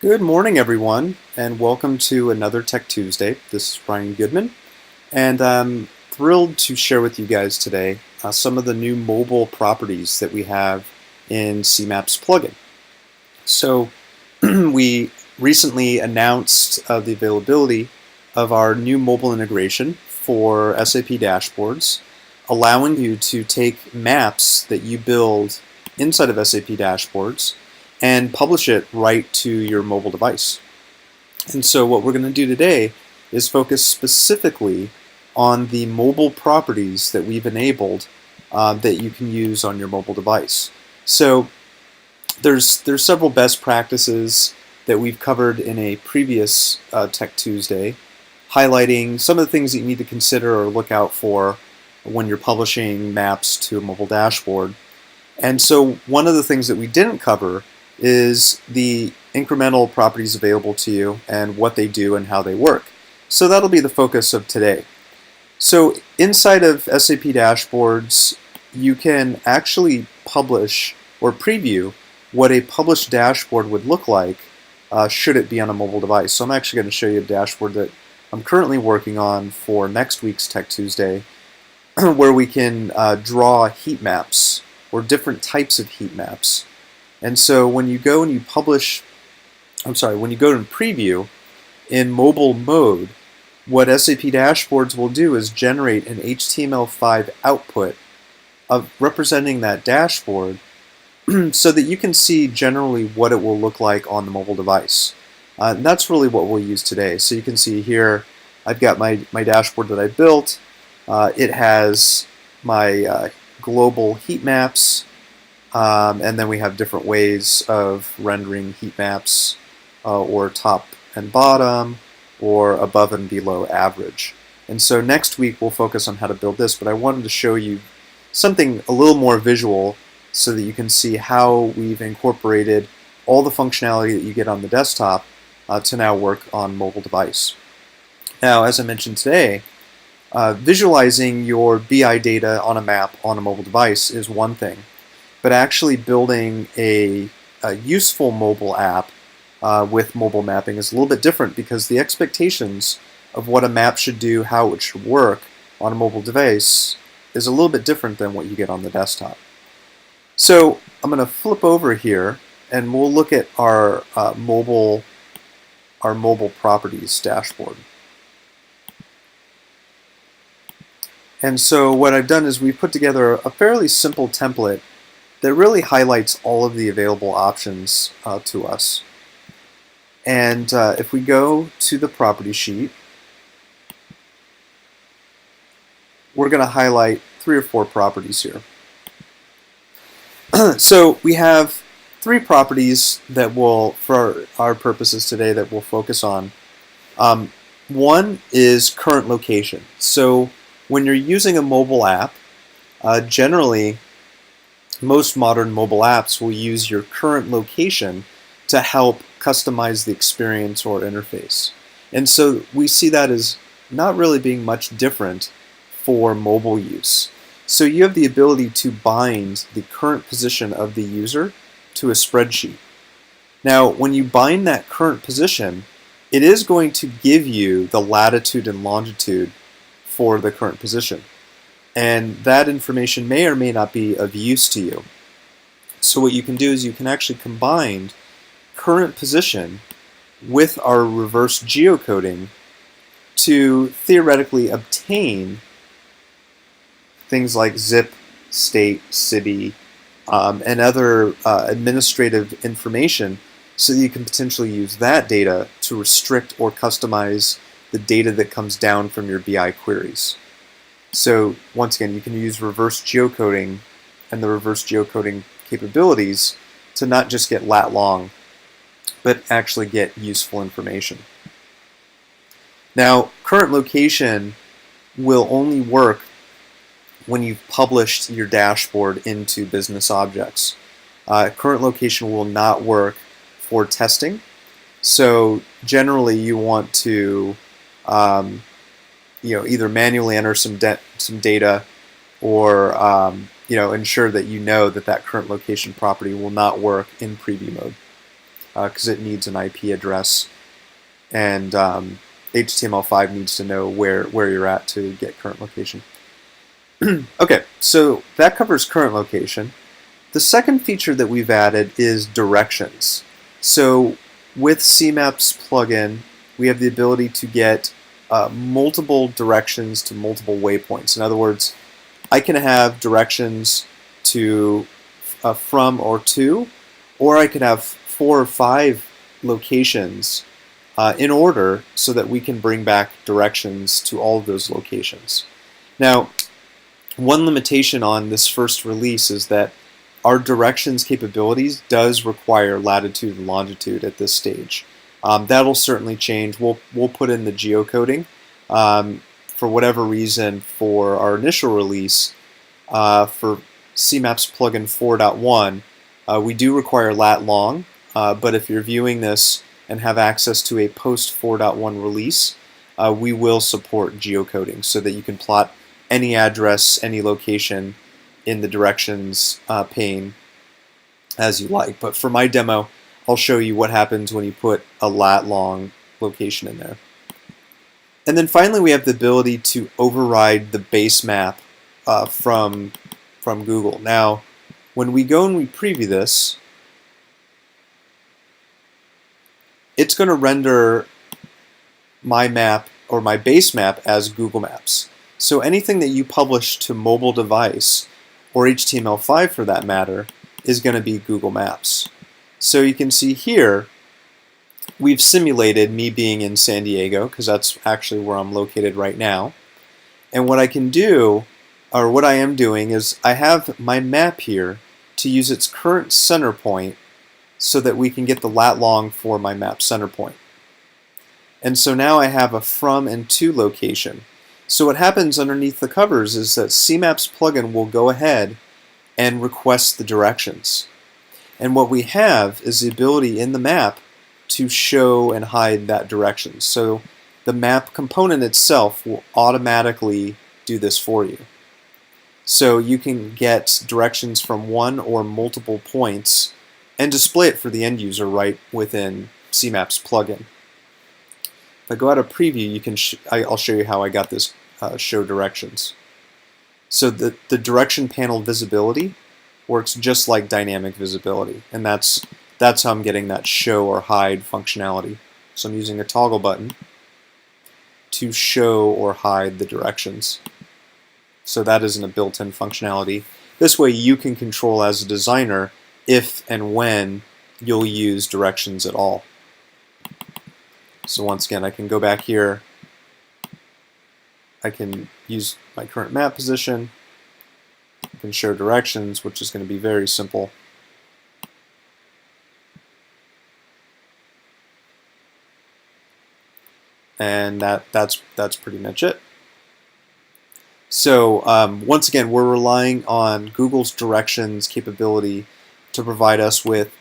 Good morning, everyone, and welcome to another Tech Tuesday. This is Brian Goodman, and I'm thrilled to share with you guys today some of the new mobile properties that we have in CMaps Plugin. So, we recently announced the availability of our new mobile integration for SAP dashboards, allowing you to take maps that you build inside of SAP dashboards and publish it right to your mobile device. And so what we're going to do today is focus specifically on the mobile properties that we've enabled that you can use on your mobile device. So there's several best practices that we've covered in a previous Tech Tuesday, highlighting some of the things that you need to consider or look out for when you're publishing maps to a mobile dashboard. And so one of the things that we didn't cover is the incremental properties available to you and what they do and how they work. So that'll be the focus of today. So inside of SAP dashboards, you can actually publish or preview what a published dashboard would look like should it be on a mobile device. So I'm actually going to show you a dashboard that I'm currently working on for next week's Tech Tuesday where we can draw heat maps or different types of heat maps. And so when you go and you publish, when you go to preview in mobile mode, what SAP dashboards will do is generate an HTML5 output of representing that dashboard so that you can see generally what it will look like on the mobile device. And that's really what we'll use today. So you can see here I've got my dashboard that I built. It has my global heat maps. And then we have different ways of rendering heat maps or top and bottom or above and below average. And so next week we'll focus on how to build this, but I wanted to show you something a little more visual so that you can see how we've incorporated all the functionality that you get on the desktop to now work on mobile device. Now, as I mentioned today, visualizing your BI data on a map on a mobile device is one thing. But actually building a useful mobile app with mobile mapping is a little bit different because the expectations of what a map should do, how it should work on a mobile device is a little bit different than what you get on the desktop. So I'm going to flip over here and we'll look at our mobile properties dashboard. And so what I've done is we've put together a fairly simple template that really highlights all of the available options to us. And if we go to the property sheet, we're going to highlight 3 or 4 properties here. So we have 3 properties that will, for our purposes today, that we'll focus on. One is current location. So when you're using a mobile app, generally most modern mobile apps will use your current location to help customize the experience or interface. And so we see that as not really being much different for mobile use. So you have the ability to bind the current position of the user to a spreadsheet. Now, when you bind that current position, it is going to give you the latitude and longitude for the current position. And that information may or may not be of use to you. So what you can do is you can actually combine current position with our reverse geocoding to theoretically obtain things like zip, state, city, and other administrative information so that you can potentially use that data to restrict or customize the data that comes down from your BI queries. So once again, you can use reverse geocoding and the reverse geocoding capabilities to not just get lat long, but actually get useful information. Now, current location will only work when you've published your dashboard into Business Objects. Current location will not work for testing. So generally you want to either manually enter some data or ensure that you know that current location property will not work in preview mode. because it needs an IP address, and HTML5 needs to know where you're at to get current location. Okay, so that covers current location. The second feature that we've added is directions. So with CMaps Plugin, we have the ability to get multiple directions to multiple waypoints. In other words, I can have directions to from or to, or I could have 4 or 5 locations in order so that we can bring back directions to all of those locations. Now, one limitation on this first release is that our directions capabilities does require latitude and longitude at this stage. That'll certainly change. We'll put in the geocoding. For whatever reason, for our initial release, for CMaps Plugin 4.1, we do require lat long, but if you're viewing this and have access to a post 4.1 release, we will support geocoding so that you can plot any address, any location in the directions pane as you like. But for my demo, I'll show you what happens when you put a lat long location in there. And then finally, we have the ability to override the base map from Google. Now, when we go and we preview this, it's going to render my map or my base map as Google Maps. So anything that you publish to mobile device, or HTML5 for that matter, is going to be Google Maps. So you can see here, we've simulated me being in San Diego, because that's actually where I'm located right now. And what I can do, or what I am doing, is I have my map here to use its current center point so that we can get the lat long for my map center point. And so now I have a from and to location. So what happens underneath the covers is that CMaps Plugin will go ahead and request the directions. And what we have is the ability in the map to show and hide that direction. So the map component itself will automatically do this for you. So you can get directions from one or multiple points and display it for the end user right within CMaps Plugin. If I go out of preview, you can I'll show you how I got this show directions. So the direction panel visibility works just like dynamic visibility, and that's how I'm getting that show or hide functionality. So I'm using a toggle button to show or hide the directions. So that isn't a built-in functionality. This way you can control as a designer if and when you'll use directions at all. So once again, I can go back here. I can use my current map position. I can show directions, which is going to be very simple. And that's pretty much it. So once again, we're relying on Google's directions capability to provide us with,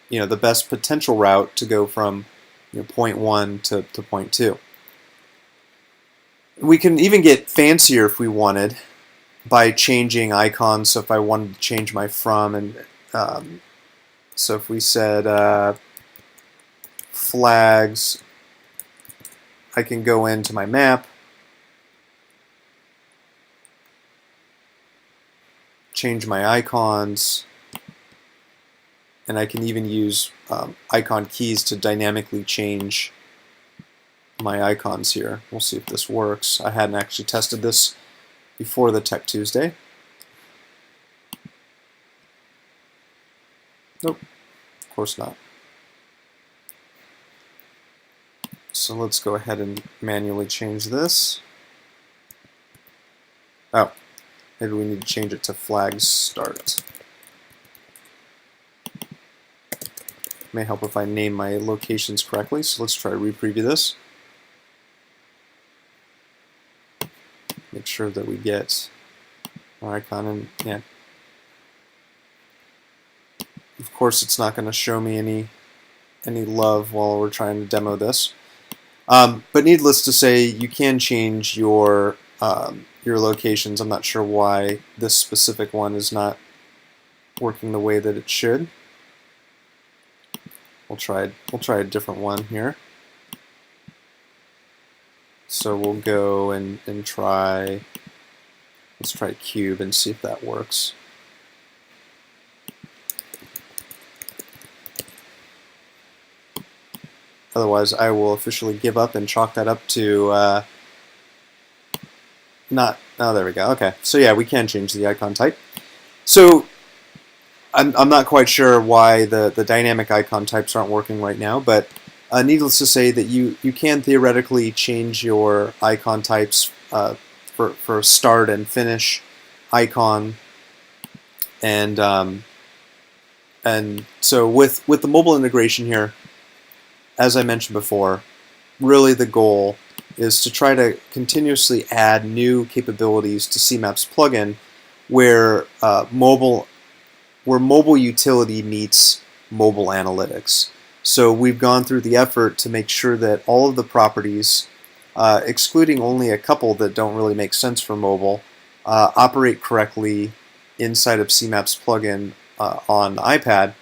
the best potential route to go from point 1 to point 2. We can even get fancier if we wanted by changing icons. So if I wanted to change my from, and so if we said flags, I can go into my map, change my icons, and I can even use icon keys to dynamically change my icons here. We'll see if this works. I hadn't actually tested this before the Tech Tuesday. Nope, of course not. So let's go ahead and manually change this. Oh, maybe we need to change it to flags start. May help if I name my locations correctly. So let's try to re-preview this. Make sure that we get our icon, and yeah. Of course, it's not going to show me any love while we're trying to demo this. But needless to say, you can change your locations. I'm not sure why this specific one is not working the way that it should. we'll try a different one here. So we'll go and try, let's try cube and see if that works. Otherwise, I will officially give up and chalk that up to not. Oh, there we go. Okay, so yeah, we can change the icon type. So I'm not quite sure why the dynamic icon types aren't working right now, but needless to say that you can theoretically change your icon types for start and finish icon, and so with the mobile integration here, as I mentioned before, really the goal is to try to continuously add new capabilities to CMaps Plugin where mobile utility meets mobile analytics. So we've gone through the effort to make sure that all of the properties, excluding only a couple that don't really make sense for mobile, operate correctly inside of CMaps Plugin on iPad.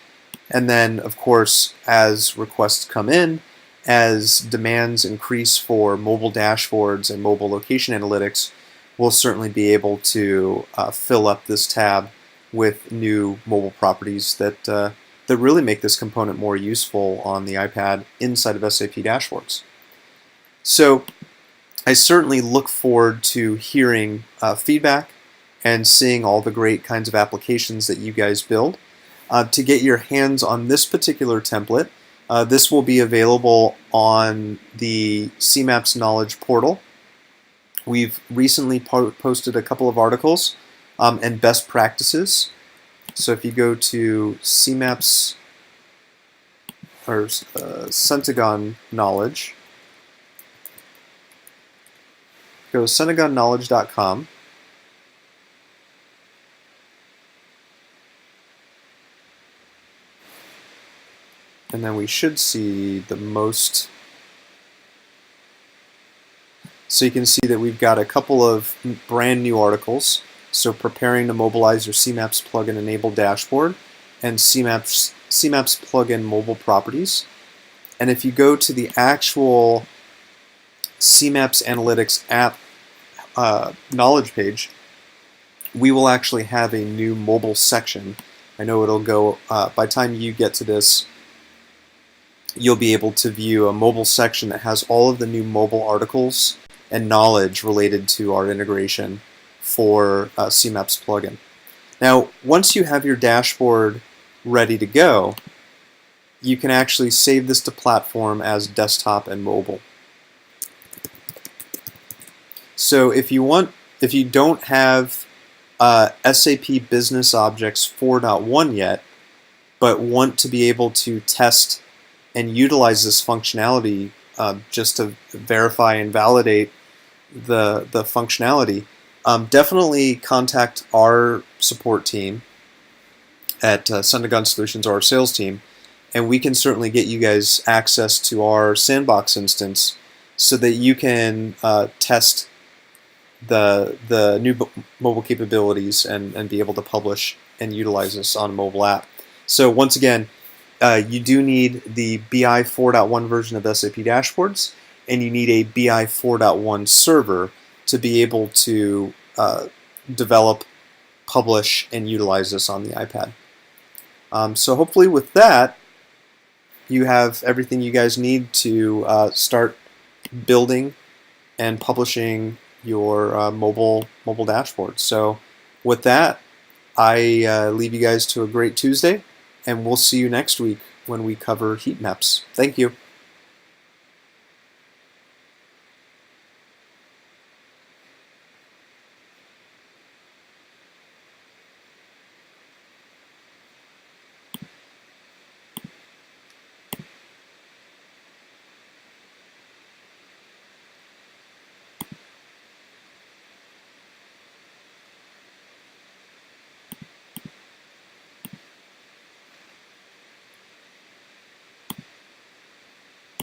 And then, of course, as requests come in, as demands increase for mobile dashboards and mobile location analytics, we'll certainly be able to fill up this tab with new mobile properties that really make this component more useful on the iPad inside of SAP dashboards. So I certainly look forward to hearing feedback and seeing all the great kinds of applications that you guys build. To get your hands on this particular template, this will be available on the CMaps Knowledge portal. We've recently posted a couple of articles and best practices. So if you go to CMaps or Centagon Knowledge, go to centagonnowledge.com. And then we should see the most. So you can see that we've got a couple of brand new articles. So preparing to mobilize your CMaps plugin enabled dashboard and CMaps plugin mobile properties. And if you go to the actual CMaps Analytics app knowledge page, we will actually have a new mobile section. I know it'll go, by the time you get to this, you'll be able to view a mobile section that has all of the new mobile articles and knowledge related to our integration for CMaps plugin. Now, once you have your dashboard ready to go, you can actually save this to platform as desktop and mobile. So if you don't have SAP BusienssObjects 4.1 yet, but want to be able to test and utilize this functionality just to verify and validate the functionality, definitely contact our support team at Centagon Solutions, or our sales team, and we can certainly get you guys access to our sandbox instance so that you can test the new mobile capabilities and be able to publish and utilize this on a mobile app. So once again, you do need the BI 4.1 version of SAP dashboards, and you need a BI 4.1 server to be able to develop, publish, and utilize this on the iPad. So hopefully with that, you have everything you guys need to start building and publishing your mobile dashboard. So with that, I leave you guys to a great Tuesday, and we'll see you next week when we cover heat maps. Thank you.